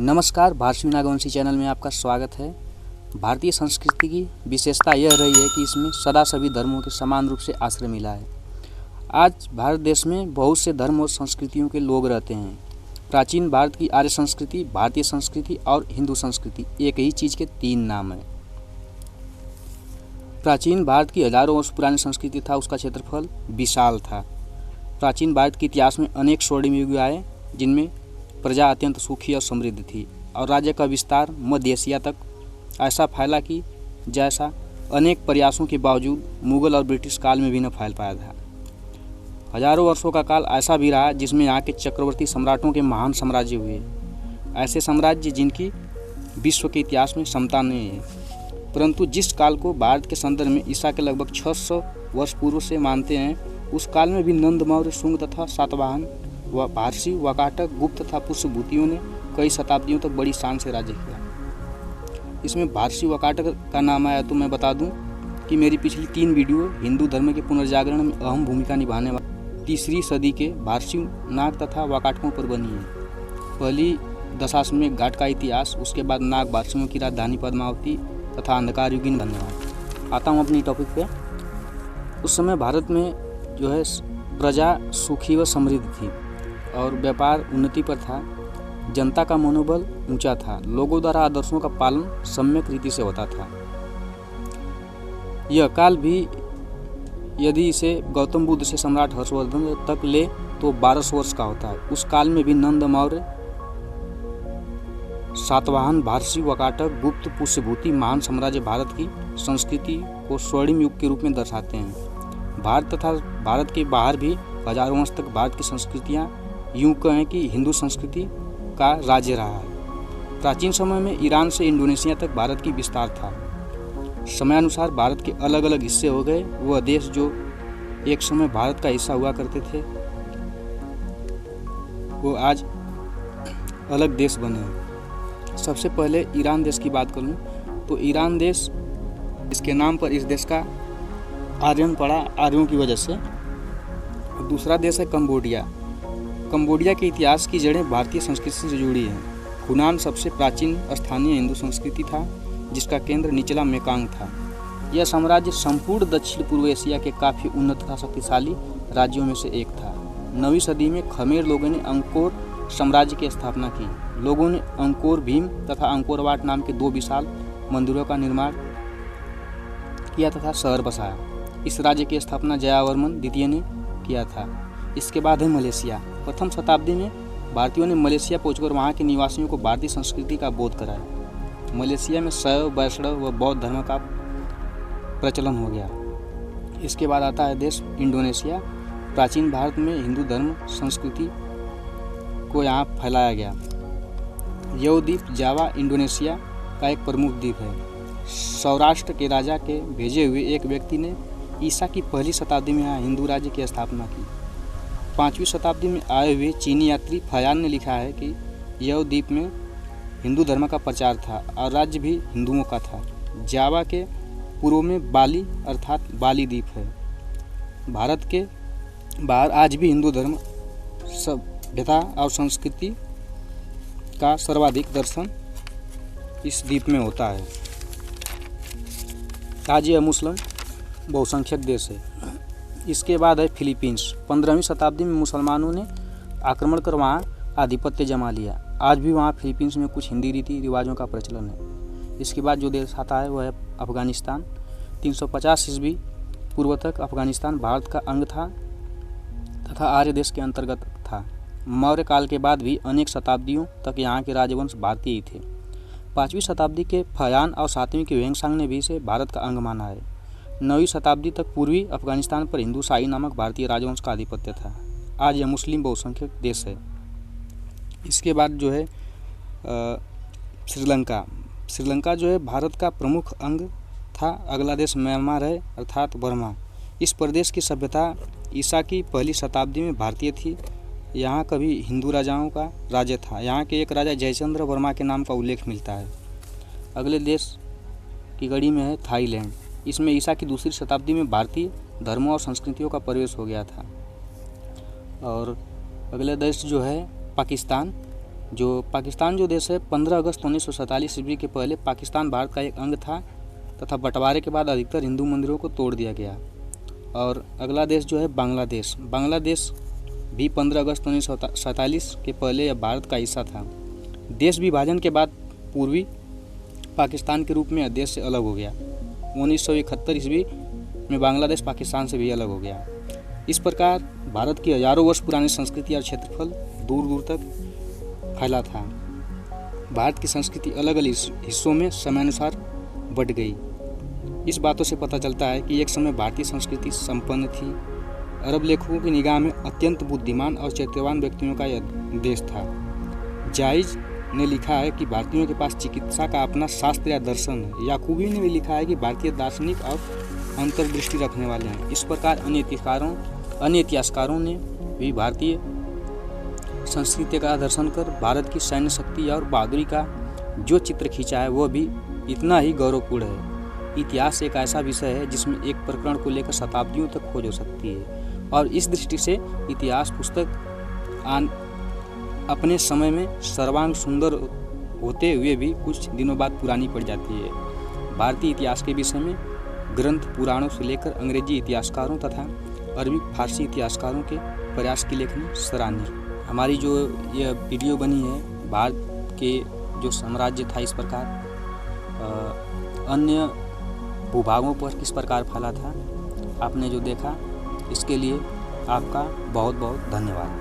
नमस्कार, भारती नागवंशी चैनल में आपका स्वागत है। भारतीय संस्कृति की विशेषता यह रही है कि इसमें सदा सभी धर्मों के समान रूप से आश्रय मिला है। आज भारत देश में बहुत से धर्म और संस्कृतियों के लोग रहते हैं। प्राचीन भारत की आर्य संस्कृति, भारतीय संस्कृति और हिंदू संस्कृति एक ही चीज़ के तीन नाम हैं। प्राचीन भारत की हजारों वर्ष पुरानी संस्कृति था, उसका क्षेत्रफल विशाल था। प्राचीन भारत के इतिहास में अनेक स्वर्णिम युग आए जिनमें प्रजा अत्यंत सुखी और समृद्ध थी और राज्य का विस्तार मध्य एशिया तक ऐसा फैला कि जैसा अनेक प्रयासों के बावजूद मुगल और ब्रिटिश काल में भी न फैल पाया था। हजारों वर्षों का काल ऐसा भी रहा जिसमें यहाँ के चक्रवर्ती सम्राटों के महान साम्राज्य हुए, ऐसे साम्राज्य जिनकी विश्व के इतिहास में समता नहीं है। परंतु जिस काल को भारत के संदर्भ में ईसा के लगभग 600 वर्ष पूर्व से मानते हैं, उस काल में भी नंद मौर्य, शुंग तथा सातवाहन व पारसी, वाकाटक, गुप्त तथा पुष्यभूतियों ने कई शताब्दियों तक बड़ी शान से राज्य किया। इसमें पारसी वाकाटक का नाम आया तो मैं बता दूं कि मेरी पिछली 3 वीडियो हिंदू धर्म के पुनर्जागरण में अहम भूमिका निभाने वाली 3री सदी के पारसी नाग तथा वाकाटकों पर बनी है। पहली दशाश्वमेध घाट का इतिहास, उसके बाद नाग पारसियों की राजधानी पद्मावती तथा अंधकार युगीन धन्यवाद। आता हूँ अपनी टॉपिक पे। उस समय भारत में जो है प्रजा सुखी व समृद्ध थी और व्यापार उन्नति पर था। जनता का मनोबल ऊंचा था। लोगों द्वारा आदर्शों का पालन सम्यक रीति से होता था। यह काल भी यदि इसे गौतम बुद्ध से सम्राट हर्षवर्धन तक ले तो 1200 वर्ष का होता है। उस काल में भी नंद मौर्य, सातवाहन, भारसी, वाकाटक, गुप्त, पुष्यभूति महान साम्राज्य भारत की संस्कृति को स्वर्णिम युग के रूप में दर्शाते हैं। भारत तथा भारत के बाहर भी हजारों वर्ष तक भारत की संस्कृतियाँ यूँ कहें कि हिंदू संस्कृति का राज्य रहा है। प्राचीन समय में ईरान से इंडोनेशिया तक भारत की विस्तार था। समयानुसार भारत के अलग अलग हिस्से हो गए। वह देश जो एक समय भारत का हिस्सा हुआ करते थे वो आज अलग देश बने हैं। सबसे पहले ईरान देश की बात करूं तो ईरान देश, इसके नाम पर इस देश का आर्यन पड़ा, आर्यों की वजह से। दूसरा देश है कंबोडिया। कंबोडिया के इतिहास की जड़ें भारतीय संस्कृति से जुड़ी हैं। हुनान सबसे प्राचीन स्थानीय हिंदू संस्कृति था जिसका केंद्र निचला मेकांग था। यह साम्राज्य संपूर्ण दक्षिण पूर्व एशिया के काफ़ी उन्नत तथा शक्तिशाली राज्यों में से एक था। 9वीं सदी में खमेर लोगों ने अंकोर साम्राज्य की स्थापना की। लोगों ने अंकोर भीम तथा अंकोरवाट नाम के 2 विशाल मंदिरों का निर्माण किया तथा शहर बसाया। इस राज्य की स्थापना जयावर्मन द्वितीय ने किया था। इसके बाद है मलेशिया। प्रथम शताब्दी में भारतीयों ने मलेशिया पहुंचकर वहां के निवासियों को भारतीय संस्कृति का बोध कराया। मलेशिया में शैव, वैष्णव व बौद्ध धर्म का प्रचलन हो गया। इसके बाद आता है देश इंडोनेशिया। प्राचीन भारत में हिंदू धर्म संस्कृति को यहाँ फैलाया गया। यह द्वीप जावा इंडोनेशिया का एक प्रमुख द्वीप है। सौराष्ट्र के राजा के भेजे हुए एक व्यक्ति ने ईसा की पहली शताब्दी में यहाँ हिंदू राज्य की स्थापना की। 5वीं शताब्दी में आए हुए चीनी यात्री फयान ने लिखा है कि यह द्वीप में हिंदू धर्म का प्रचार था और राज्य भी हिंदुओं का था। जावा के पूर्व में बाली अर्थात बाली द्वीप है। भारत के बाहर आज भी हिंदू धर्म, सभ्यता और संस्कृति का सर्वाधिक दर्शन इस द्वीप में होता है। आज यह मुस्लिम बहुसंख्यक देश है। इसके बाद है फिलीपींस। 15वीं शताब्दी में मुसलमानों ने आक्रमण कर वहाँ आधिपत्य जमा लिया। आज भी वहाँ फिलीपींस में कुछ हिंदी रीति रिवाजों का प्रचलन है। इसके बाद जो देश आता है वह है अफगानिस्तान। 350 ईस्वी पूर्व तक अफगानिस्तान भारत का अंग था तथा आर्य देश के अंतर्गत था। मौर्य काल के बाद भी अनेक शताब्दियों तक यहाँ के राजवंश भारतीय ही थे। 5वीं शताब्दी के फयान और 7वीं के वेंगसांग ने भी इसे भारत का अंग माना है। 9वीं शताब्दी तक पूर्वी अफगानिस्तान पर हिंदू शाही नामक भारतीय राजवंश का आधिपत्य था। आज यह मुस्लिम बहुसंख्यक देश है। इसके बाद जो है श्रीलंका। श्रीलंका जो है भारत का प्रमुख अंग था। अगला देश म्यांमार है अर्थात बर्मा। इस प्रदेश की सभ्यता ईसा की पहली शताब्दी में भारतीय थी। यहाँ कभी हिंदू राजाओं का राज्य था। यहाँ के एक राजा जयचंद्र वर्मा के नाम का उल्लेख मिलता है। अगले देश की कड़ी में है थाईलैंड। इसमें ईसा की 2री शताब्दी में भारतीय धर्मों और संस्कृतियों का प्रवेश हो गया था। और अगला देश जो है पाकिस्तान। जो पाकिस्तान जो देश है 15 अगस्त 1947 ईस्वी के पहले पाकिस्तान भारत का एक अंग था तथा बंटवारे के बाद अधिकतर हिंदू मंदिरों को तोड़ दिया गया। और अगला देश जो है बांग्लादेश। बांग्लादेश भी 15 अगस्त 1947 के पहले यह भारत का हिस्सा था। देश विभाजन के बाद पूर्वी पाकिस्तान के रूप में यह देश से अलग हो गया। 1971 ईस्वी में बांग्लादेश पाकिस्तान से भी अलग हो गया। इस प्रकार भारत की हजारों वर्ष पुरानी संस्कृति और क्षेत्रफल दूर दूर तक फैला था। भारत की संस्कृति अलग अलग हिस्सों में समयानुसार बढ़ गई। इस बातों से पता चलता है कि एक समय भारतीय संस्कृति संपन्न थी। अरब लेखकों की निगाह में अत्यंत बुद्धिमान और चरित्रवान व्यक्तियों का यह देश था। जायज ने लिखा है कि भारतीयों के पास चिकित्सा का अपना शास्त्र या दर्शन है। याकूबी ने भी लिखा है कि भारतीय दार्शनिक और अंतर्दृष्टि रखने वाले हैं। इस प्रकार अन्य इतिहासकारों ने भी भारतीय संस्कृति का दर्शन कर भारत की सैन्य शक्ति और बहादुरी का जो चित्र खींचा है वह भी इतना ही गौरवपूर्ण है। इतिहास एक ऐसा विषय है जिसमें एक प्रकरण को लेकर शताब्दियों तक खोज हो सकती है और इस दृष्टि से इतिहास पुस्तक अपने समय में सर्वांग सुंदर होते हुए भी कुछ दिनों बाद पुरानी पड़ जाती है। भारतीय इतिहास के विषय में ग्रंथ पुराणों से लेकर अंग्रेजी इतिहासकारों तथा अरबी फारसी इतिहासकारों के प्रयास की लेखनी सराहनीय। हमारी जो यह वीडियो बनी है भारत के जो साम्राज्य था इस प्रकार अन्य भूभागों पर किस प्रकार फैला था, आपने जो देखा इसके लिए आपका बहुत बहुत धन्यवाद।